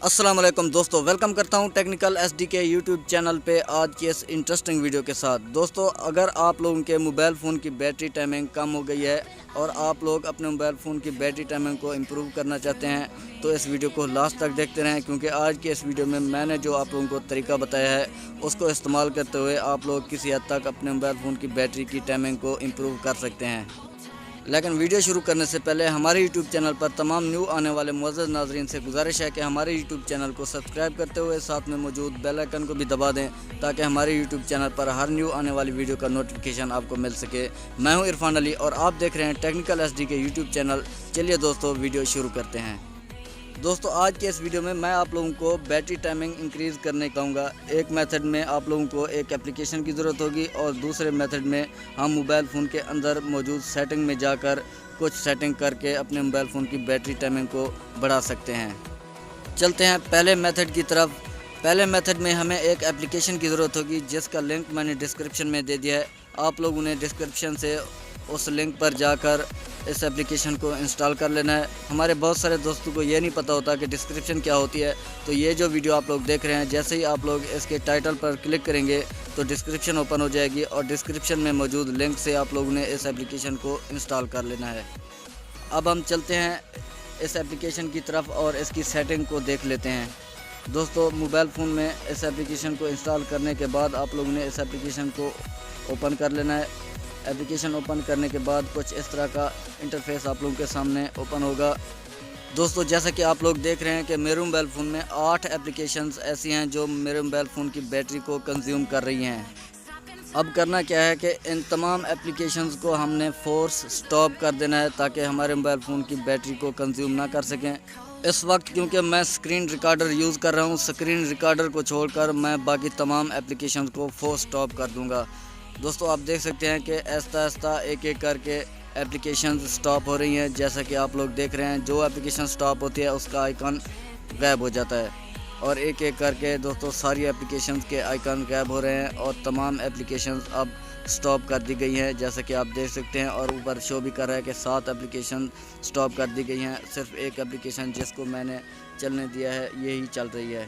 السلام علیکم دوستو، ویلکم کرتا ہوں ٹیکنیکل ایس ڈی کے یوٹیوب چینل پہ آج کی اس انٹرسٹنگ ویڈیو کے ساتھ۔ دوستو، اگر آپ لوگوں کے موبائل فون کی بیٹری ٹائمنگ کم ہو گئی ہے اور آپ لوگ اپنے موبائل فون کی بیٹری ٹائمنگ کو امپروو کرنا چاہتے ہیں تو اس ویڈیو کو لاسٹ تک دیکھتے رہیں، کیونکہ آج کی اس ویڈیو میں نے جو آپ لوگوں کو طریقہ بتایا ہے اس کو استعمال کرتے ہوئے آپ لوگ کسی حد تک اپنے موبائل فون کی بیٹری کی ٹائمنگ کو امپروو کر سکتے ہیں۔ لیکن ویڈیو شروع کرنے سے پہلے ہمارے یوٹیوب چینل پر تمام نیو آنے والے معزز ناظرین سے گزارش ہے کہ ہمارے یوٹیوب چینل کو سبسکرائب کرتے ہوئے ساتھ میں موجود بیل آئیکن کو بھی دبا دیں تاکہ ہمارے یوٹیوب چینل پر ہر نیو آنے والی ویڈیو کا نوٹیفیکیشن آپ کو مل سکے۔ میں ہوں عرفان علی اور آپ دیکھ رہے ہیں ٹیکنیکل ایس ڈی کے یوٹیوب چینل۔ چلیے دوستو، ویڈیو شروع کرتے ہیں۔ دوستو، آج کے اس ویڈیو میں آپ لوگوں کو بیٹری ٹائمنگ انکریز کرنے کہوں گا۔ ایک میتھڈ میں آپ لوگوں کو ایک اپلیکیشن کی ضرورت ہوگی اور دوسرے میتھڈ میں ہم موبائل فون کے اندر موجود سیٹنگ میں جا کر کچھ سیٹنگ کر کے اپنے موبائل فون کی بیٹری ٹائمنگ کو بڑھا سکتے ہیں۔ چلتے ہیں پہلے میتھڈ کی طرف۔ پہلے میتھڈ میں ہمیں ایک اپلیکیشن کی ضرورت ہوگی جس کا لنک میں نے ڈسکرپشن میں دے دیا ہے۔ آپ لوگوں نے ڈسکرپشن سے اس لنک پر جا کر اس اپلیکیشن کو انسٹال کر لینا ہے۔ ہمارے بہت سارے دوستوں کو یہ نہیں پتہ ہوتا کہ ڈسکرپشن کیا ہوتی ہے، تو یہ جو ویڈیو آپ لوگ دیکھ رہے ہیں، جیسے ہی آپ لوگ اس کے ٹائٹل پر کلک کریں گے تو ڈسکرپشن اوپن ہو جائے گی اور ڈسکرپشن میں موجود لنک سے آپ لوگوں نے اس اپلیکیشن کو انسٹال کر لینا ہے۔ اب ہم چلتے ہیں اس اپلیکیشن کی طرف اور اس کی سیٹنگ کو دیکھ لیتے ہیں۔ دوستو، موبائل فون میں اس اپلیکیشن کو انسٹال کرنے کے بعد آپ لوگوں نے اس اپلیکیشن کو اوپن کر لینا ہے۔ اپلیکیشن اوپن کرنے کے بعد کچھ اس طرح کا انٹرفیس آپ لوگوں کے سامنے اوپن ہوگا۔ دوستو، جیسا کہ آپ لوگ دیکھ رہے ہیں کہ میرے موبائل فون میں 8 اپلیکیشنز ایسی ہیں جو میرے موبائل فون کی بیٹری کو کنزیوم کر رہی ہیں۔ اب کرنا کیا ہے کہ ان تمام اپلیکیشنز کو ہم نے فورس سٹاپ کر دینا ہے تاکہ ہمارے موبائل فون کی بیٹری کو کنزیوم نہ کر سکیں۔ اس وقت کیونکہ میں اسکرین ریکارڈر یوز کر رہا ہوں، اسکرین ریکارڈر کو چھوڑ کر میں باقی تمام اپلیکیشنز کو فورس سٹاپ کر دوں گا۔ دوستو، آپ دیکھ سکتے ہیں کہ آہستہ آہستہ ایک ایک کر کے اپلیکیشنز سٹاپ ہو رہی ہیں۔ جیسا کہ آپ لوگ دیکھ رہے ہیں، جو اپلیکیشن سٹاپ ہوتی ہے اس کا آئیکن غائب ہو جاتا ہے اور ایک ایک کر کے دوستو ساری اپلیکیشنز کے آئیکن غائب ہو رہے ہیں اور تمام اپلیکیشنز اب سٹاپ کر دی گئی ہیں، جیسا کہ آپ دیکھ سکتے ہیں۔ اور اوپر شو بھی کر رہا ہے کہ 7 اپلیکیشن سٹاپ کر دی گئی ہیں، صرف ایک اپلیکیشن جس کو میں نے چلنے دیا ہے یہی چل رہی ہے۔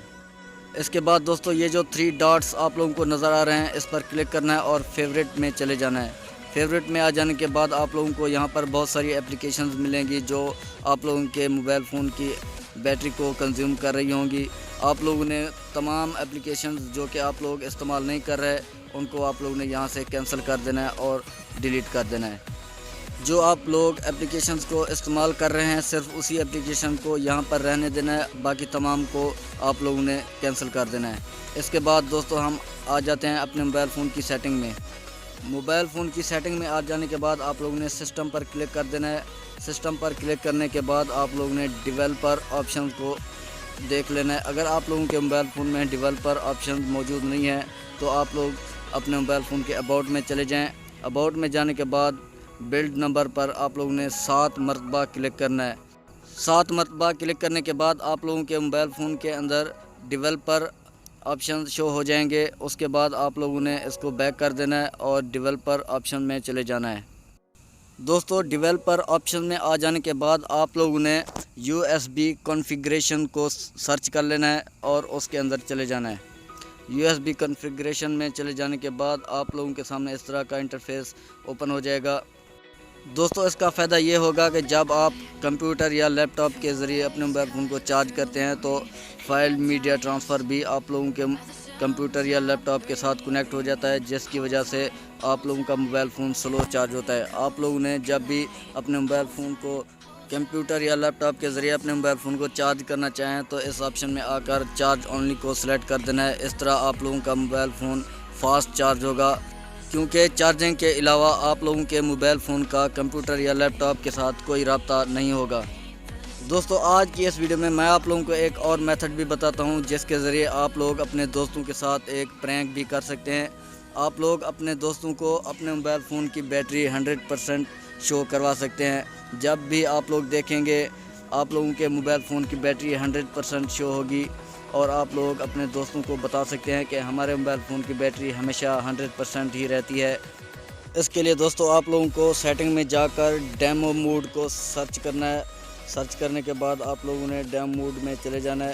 اس کے بعد دوستو، یہ جو 3 ڈاٹس آپ لوگوں کو نظر آ رہے ہیں اس پر کلک کرنا ہے اور فیوریٹ میں چلے جانا ہے۔ فیوریٹ میں آ جانے کے بعد آپ لوگوں کو یہاں پر بہت ساری اپلیکیشنز ملیں گی جو آپ لوگوں کے موبائل فون کی بیٹری کو کنزیوم کر رہی ہوں گی۔ آپ لوگوں نے تمام اپلیکیشنز جو کہ آپ لوگ استعمال نہیں کر رہے ان کو آپ لوگوں نے یہاں سے کینسل کر دینا ہے اور ڈیلیٹ کر دینا ہے۔ جو آپ لوگ اپلیکیشنز کو استعمال کر رہے ہیں صرف اسی اپلیکیشن کو یہاں پر رہنے دینا ہے، باقی تمام کو آپ لوگوں نے کینسل کر دینا ہے۔ اس کے بعد دوستو ہم آ جاتے ہیں اپنے موبائل فون کی سیٹنگ میں۔ موبائل فون کی سیٹنگ میں آ جانے کے بعد آپ لوگوں نے سسٹم پر کلک کر دینا ہے۔ سسٹم پر کلک کرنے کے بعد آپ لوگوں نے ڈیولپر آپشنز کو دیکھ لینا ہے۔ اگر آپ لوگوں کے موبائل فون میں ڈیولپر آپشن موجود نہیں ہے تو آپ لوگ اپنے موبائل فون کے اباؤٹ میں چلے جائیں۔ اباؤٹ میں جانے کے بعد بلڈ نمبر پر آپ لوگوں نے 7 مرتبہ کلک کرنا ہے۔ 7 مرتبہ کلک کرنے کے بعد آپ لوگوں کے موبائل فون کے اندر ڈیولپر آپشن شو ہو جائیں گے۔ اس کے بعد آپ لوگوں نے اس کو بیک کر دینا ہے اور ڈیولپر آپشن میں چلے جانا ہے۔ دوستو، ڈیولپر آپشن میں آ جانے کے بعد آپ لوگوں نے USB کنفیگریشن کو سرچ کر لینا ہے اور اس کے اندر چلے جانا ہے۔ USB کنفیگریشن میں چلے جانے کے بعد آپ لوگوں کے سامنے اس طرح کا انٹرفیس اوپن ہو جائے گا۔ دوستو، اس کا فائدہ یہ ہوگا کہ جب آپ کمپیوٹر یا لیپ ٹاپ کے ذریعے اپنے موبائل فون کو چارج کرتے ہیں تو فائل میڈیا ٹرانسفر بھی آپ لوگوں کے کمپیوٹر یا لیپ ٹاپ کے ساتھ کنیکٹ ہو جاتا ہے، جس کی وجہ سے آپ لوگوں کا موبائل فون سلو چارج ہوتا ہے۔ آپ لوگوں نے جب بھی اپنے موبائل فون کو کمپیوٹر یا لیپ ٹاپ کے ذریعے اپنے موبائل فون کو چارج کرنا چاہیں تو اس آپشن میں آ کر چارج اونلی کو سلیکٹ کر دینا ہے۔ اس طرح آپ لوگوں کا موبائل فون فاسٹ چارج ہوگا، کیونکہ چارجنگ کے علاوہ آپ لوگوں کے موبائل فون کا کمپیوٹر یا لیپ ٹاپ کے ساتھ کوئی رابطہ نہیں ہوگا۔ دوستو، آج کی اس ویڈیو میں آپ لوگوں کو ایک اور میتھڈ بھی بتاتا ہوں جس کے ذریعے آپ لوگ اپنے دوستوں کے ساتھ ایک پرینک بھی کر سکتے ہیں۔ آپ لوگ اپنے دوستوں کو اپنے موبائل فون کی بیٹری 100% شو کروا سکتے ہیں۔ جب بھی آپ لوگ دیکھیں گے آپ لوگوں کے موبائل فون کی بیٹری 100% شو ہوگی اور آپ لوگ اپنے دوستوں کو بتا سکتے ہیں کہ ہمارے موبائل فون کی بیٹری ہمیشہ 100% ہی رہتی ہے۔ اس کے لیے دوستو آپ لوگوں کو سیٹنگ میں جا کر ڈیمو موڈ کو سرچ کرنا ہے۔ سرچ کرنے کے بعد آپ لوگوں نے ڈیمو موڈ میں چلے جانا ہے۔